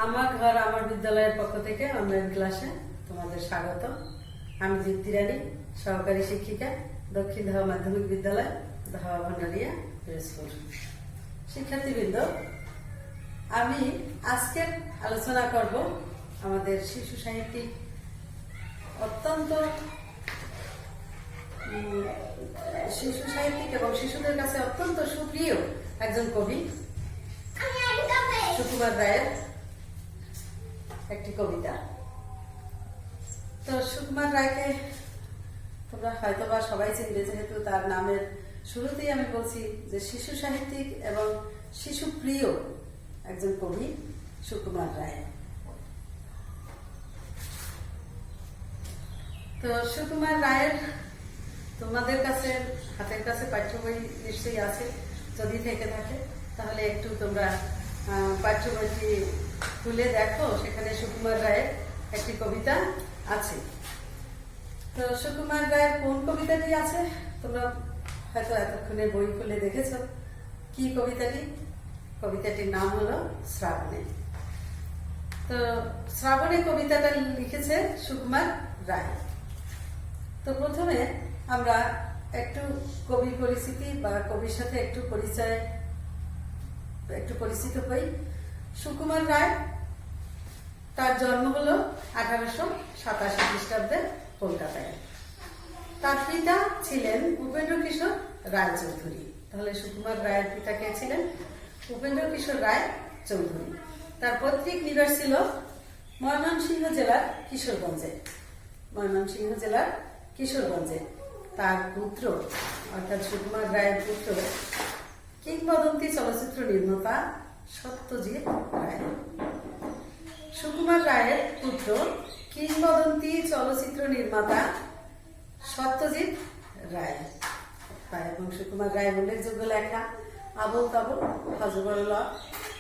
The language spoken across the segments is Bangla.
আমার ঘর আমার বিদ্যালয়ের পক্ষ থেকে অনলাইন ক্লাসে তোমাদের স্বাগত। আমি দীপ্তি রানী, সহকারী শিক্ষিকা, দক্ষিণ ধাওয়া মাধ্যমিক বিদ্যালয়, ধাওয়া ভান্ডারিয়া স্কুল। শিক্ষার্থীবৃন্দ, আমি আজকের আলোচনা করব আমাদের শিশু সাহিত্যিক এবং শিশুদের কাছে অত্যন্ত সুপ্রিয় একজন কবি সুকুমার রায়ের একটি কবিতা। তো সুকুমার রায়কে তোমরা হয়তোবা সবাই চিনবে, যেহেতু তার নামের শুরুতেই আমি বলছি যে শিশু সাহিত্যিক এবং শিশু প্রিয় একজন কবি সুকুমার রায়। তো সুকুমার রায়ের তোমাদের কাছে হাতের কাছে পাঠ্য বই নিশ্চয়ই আছে, যদি থেকে থাকে তাহলে একটু তোমরা পাঠ্য বইটি খুলে দেখো, সেখানে সুকুমার রায়ের একটি কবিতা আছে। তো সুকুমার রায়ের কোন কবিতাটি আছে তোমরা হয়তো এতক্ষণে বই খুলে দেখেছ। কি কবিতাটি? কবিতাটির নাম হলো শ্রাবণে। তো শ্রাবণে কবিতাটা লিখেছে সুকুমার রায়। তো প্রথমে আমরা একটু কবি পরিচিতি বা কবির সাথে একটু পরিচিত হই। সুকুমার রায়, তার জন্ম হলো 1887 খ্রিস্টাব্দে কলকাতায়। তার পিতা ছিলেন উপেন্দ্র কিশোর রায় চৌধুরী। তাহলে সুকুমার রায়ের পিতা কে ছিলেন? উপেন্দ্র কিশোর রায় চৌধুরী। তার পৈতৃক নিবাস ছিল ময়মনসিংহ জেলার কিশোরগঞ্জে। তার পুত্র অর্থাৎ সুকুমার রায়ের পুত্র কিংবদন্তি চলচ্চিত্র নির্মাতা সত্যজিৎ রায়। সুকুমার রায়ের পুত্র কিংবদন্তি চলচ্চিত্র নির্মাতা সত্যজিৎ রায় এবং সুকুমার রায়ের উল্লেখযোগ্য লেখা আবোল তাবোল, হযবরল,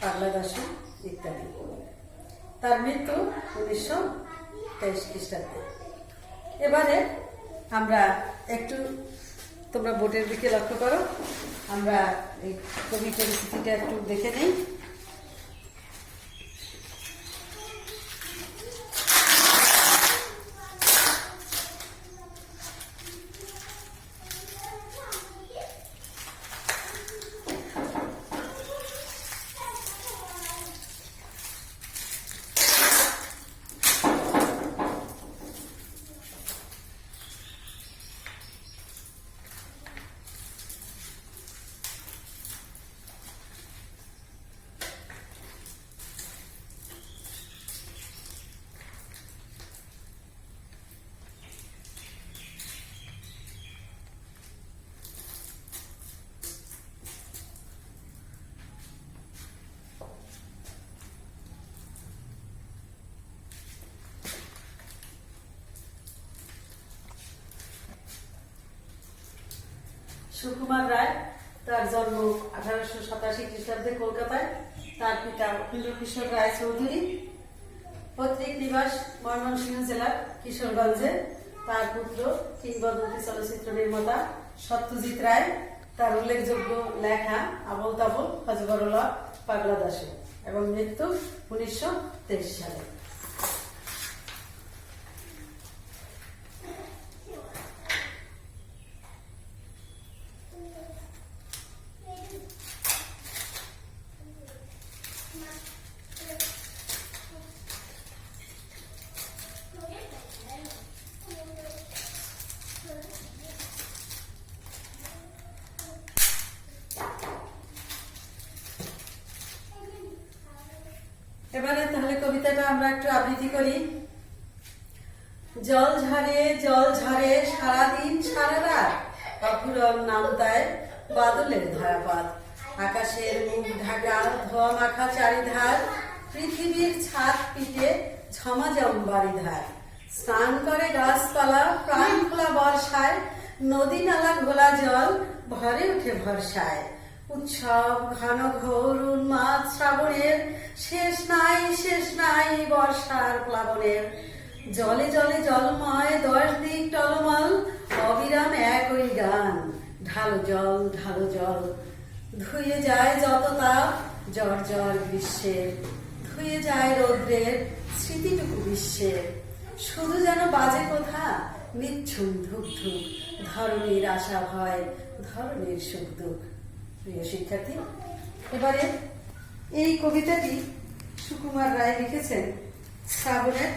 পাগলা দাশু ইত্যাদি। তার মৃত্যু 1923 খ্রিস্টাব্দে। এবারে আমরা একটু, তোমরা বোর্ডের দিকে লক্ষ্য করো, আমরা এই কবি পরিস্থিতিটা একটু দেখে নেই। সুকুমার রায়, তার জন্ম 1887 খ্রিস্টাব্দে কলকাতায়। তার পিতা উপেন্দ্র কিশোর রায় চৌধুরী, পৈতৃক নিবাস ময়মনসিংহ জেলার কিশোরগঞ্জে। তার পুত্র কিংবদন্তি চলচ্চিত্র নির্মাতা সত্যজিৎ রায়। তার উল্লেখযোগ্য লেখা আবোল তাবোল, হযবরল, পাগলা দাশু এবং মৃত্যু 1923 সালে। এবারে তাহলে কবিতাটা আমরা একটু আবৃত্তি করি। জল ঝরে সারাদিন সারা রাত, অফুরন নামতায় বাদলের ধারাপাত। আকাশের মুখ ঢাকা ধোয়া মাখা চারিধার, পৃথিবীর ছাদ পিটে ঝমাঝম বাড়িধার। স্নান করে গাছপালা প্রাণ খোলা বর্ষায়, নদী নালা ঘোলা জল ভরে ওঠে ভরসায়। উৎসব ঘন ঘোর উন্মাদ শ্রাবণের, শেষ নাই বর্ষার প্লাবনের। জলে জলে জলময় 10 দিক টলমল, অবিরাম একই গান ঢালো জল। ধুয়ে যায় যত তাপ, জ্বর গ্রীষ্মের ধুয়ে যায় রৌদ্রের স্মৃতিটুকু বিশ্বের, শুধু যেন বাজে কথা নিচ্ছুম ধুক ধুক, ধরনের আশা ভয়, ধরনের সুখ দুঃখ। প্রিয় শিক্ষার্থী, এবারে এই কবিতাটি সুকুমার রায় লিখেছেন শ্রাবণের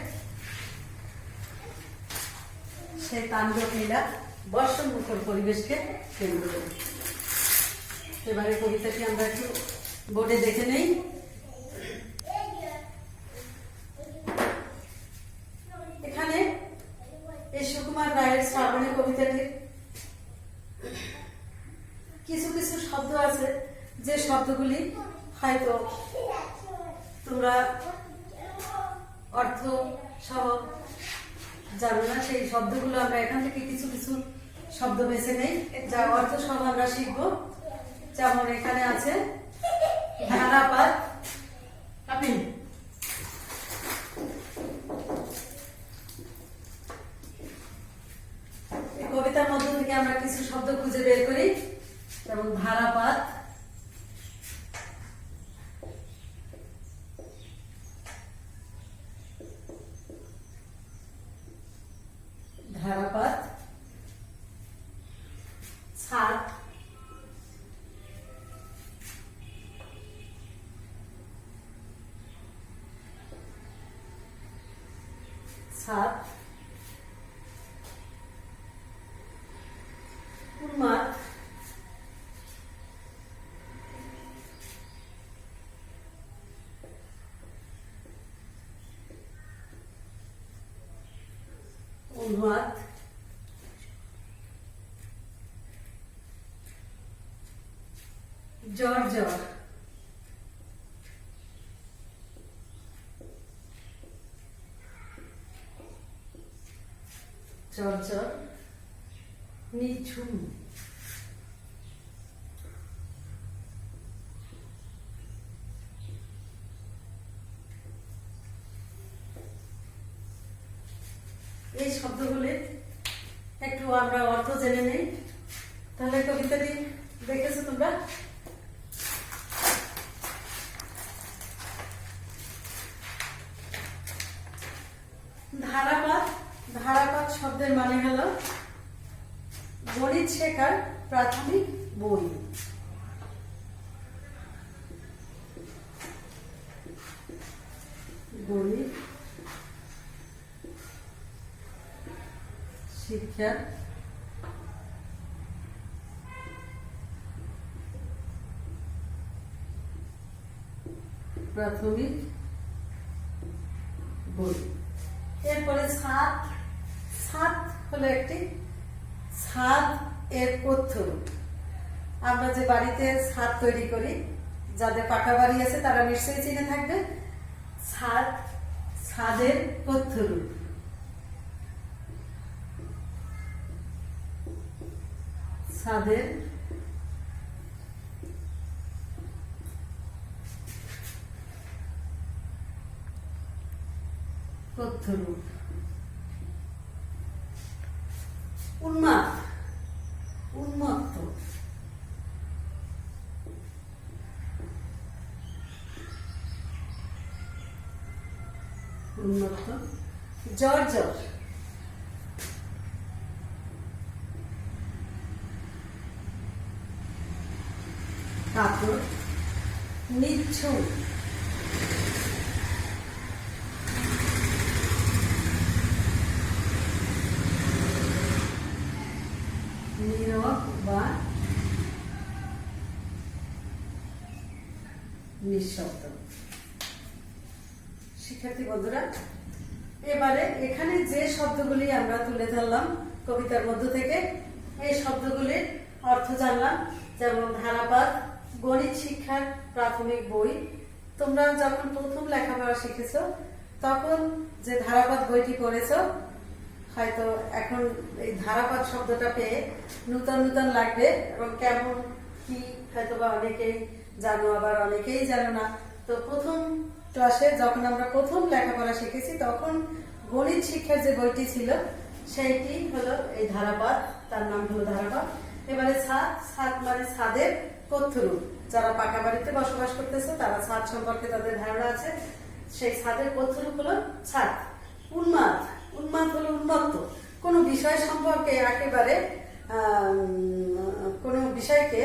সেই তাণ্ডব লীলা বর্ষণমুখর পরিবেশকে কেন্দ্র করে। এবারে কবিতাটি আমরা একটু বোর্ডে দেখে নেই। এখানে এই সুকুমার রায়ের শ্রাবণের কবিতাটির কিছু কিছু শব্দ আছে যে শব্দগুলি হয়তো তোমরা অর্থ সহ জানো না, সেই শব্দগুলো আমরা এখান থেকে কিছু কিছু শব্দ বেছে নেই যা অর্থ সহ আমরা শিখবো। যেমন এখানে আছে ধারাপাত। আপনি কবিতার মধ্য থেকে আমরা কিছু শব্দ খুঁজে বের করি, যেমন ধারাপাত, ধারাপাত, ছাদ, ছাদ, উন্মাদ, উন্মাদ, জ্বর জ্বর, জ্বর জ্বর, নিঝুম, এই শব্দগুলি একটু আমরা অর্থ জেনে নেই। তাহলে কবিতাটি দেখেছো তোমরা? ধারাপাত, ধারাপাত শব্দের মানে হলো গণিত শেখার প্রাথমিক বই। গণিত শিক্ষা প্রাথমিক বই। এরপরে ছাদ, ছাদ হলো একটি, ছাদ এর কথ্য রূপ। আমরা যে বাড়িতে ছাদ তৈরি করি, যাদের পাকা বাড়ি আছে তারা নিশ্চয়ই চিনে থাকবে। ছাদ, ছাদের কথ্য রূপ। ছাদের কথ্য রূপ। উন্মাদ, উন্মত্ত, উন্মত্ত, জ্বর জ্বর, কাতর, নিঝুম, নীরব বা নিঃশব্দ। শিক্ষার্থী বন্ধুরা, এবারে এখানে যে শব্দগুলি আমরা তুলে ধরলাম কবিতার মধ্য থেকে, এই শব্দগুলির অর্থ জানলাম। যেমন ধারাপাত, গণিত শিক্ষার প্রাথমিক বই। তোমরা যখন প্রথম লেখাপড়া শিখেছ তখন যে ধারাপাত বইটি পড়েছ, হয়তো এখন এই ধারাপাত শব্দটা পেয়ে নূতন নূতন লাগবে এবং কেমন কি হয়তো বা অনেকেই জানো, আবার অনেকেই জানো না। তো প্রথম ক্লাসে যখন আমরা প্রথম লেখাপড়া শিখেছি তখন গণিত শিক্ষার যে বইটি ছিল সেইটি হলো এই ধারাপাত, তার নাম হলো ধারাপাত। এবারে ছাদ, ছাদ মানে ছাদের কথ্য রূপ। যারা পাকা বাড়িতে বসবাস করতেছে তারা ছাদ সম্পর্কে তাদের ধারণা আছে। সেই ছাদের পথরূপ হলো ছাদ। উন্মাদ, উন্মাদ হলো উন্মত্ত, কোনো বিষয় সম্পর্কে একেবারে কোনো বিষয়কে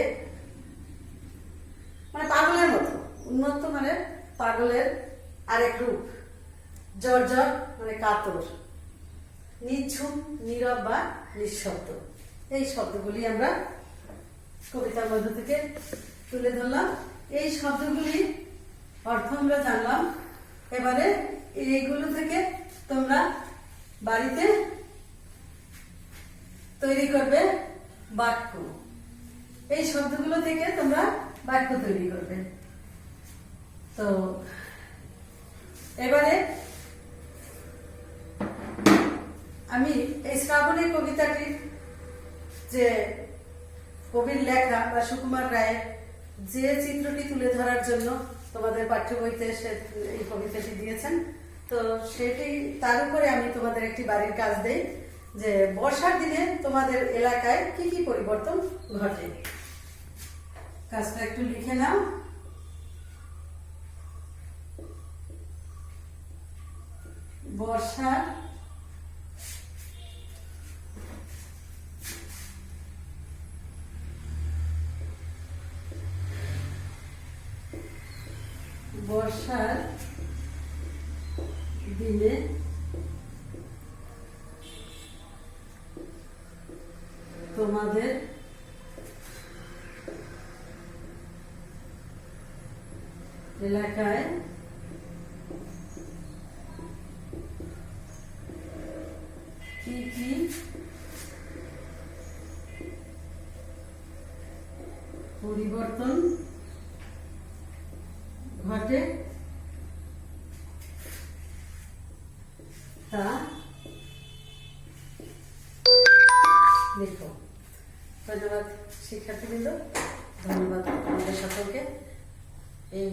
মানে পাগলের মতো। উন্মত্ত মানে পাগলের আরেক রূপ। জর্জর মানে কাতর। নিঝুম, নীরব বা নিঃশব্দ, এই শব্দগুলি আমরা কবিতার মধ্য থেকে তুলে ধরলাম। এই শব্দগুলি অর্থ আমরা জানলাম। এবারে এইগুলো থেকে তোমরা বাড়িতে তৈরি করবে বাক্য। এই শব্দগুলো থেকে তোমরা বাক্য তৈরি করবে। তো এবারে আমি এই শ্রাবণী কবিতাটির যে কবির লেখা বা সুকুমার রায়ের যে চিত্রটি তুলে ধরার জন্য তোমাদের পাঠ্য বইতে সে এই কবিতাটি দিয়েছেন, তো সেটি তার উপরে আমি তোমাদের একটি বাড়ির কাজ দেই যে বর্ষার দিনে তোমাদের এলাকায় কি কি পরিবর্তন ঘটে। কাজটা একটু লিখে নাও। বর্ষার দিনে তোমাদের এলাকায় কি কি পরিবর্তন ঘটে তা লিখো। ধন্যবাদ শিক্ষার্থীবৃন্দ, ধন্যবাদ আমাদের সকলকে। এই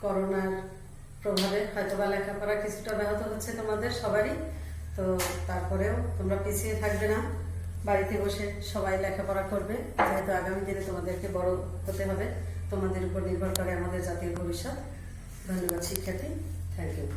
করোনার প্রভাবে হয়তোবা লেখাপড়া কিছুটা ব্যাহত হচ্ছে তোমাদের সবারই, তো তারপরেও তোমরা পিছিয়ে থাকবে না, বাড়িতে বসে সবাই লেখাপড়া করবে, যেহেতু আগামী দিনে তোমাদেরকে বড় হতে হবে। তোমাদের উপর নির্ভর করে আমাদের জাতির ভবিষ্যৎ। ধন্যবাদ শিক্ষার্থী, থ্যাংক ইউ।